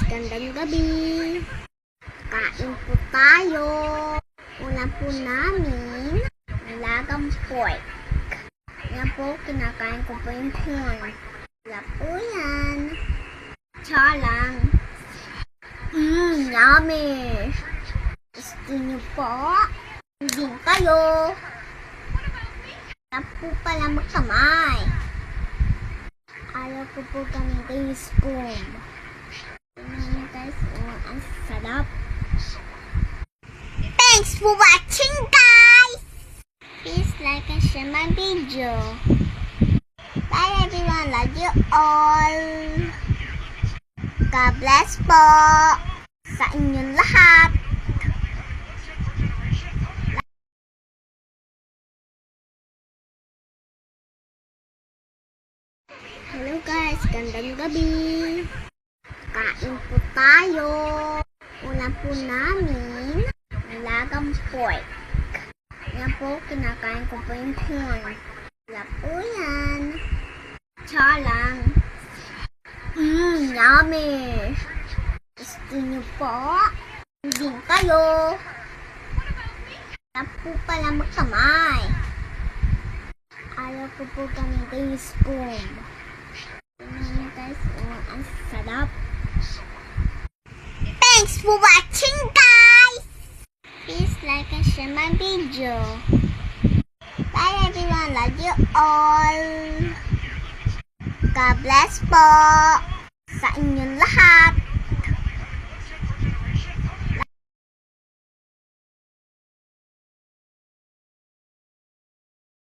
gandang gabi. Kain po tayo. Ulam po namin, nilagang pork. Yan po, kinakain ko po yung corn. Wala po yan. Chalang. Yummy. Gusto niyo po? Hindi kayo. Wala po pala magkamay. Ayaw ko po gamitin yung spoon. Tingnan guys, ang sarap. Thanks for watching, guys! Please like and share my video. Bye everyone, love you all. God bless po sa inyong lahat. Hello guys, gandang gabi. Kain po tayo. Ulam po namin, nilagang pork. Yan po, kinakain ko po yung corn. Wala po yan. Chalang. Yummy. Gusto niyo po? Hindi kayo. Wala po pala magkamay. Ayaw ko po gamitin yung spoon. Tingnan guys, ang sarap. Thanks for watching, guys! Please like and share my video. Bye everyone, love you all. God bless po sa inyong lahat.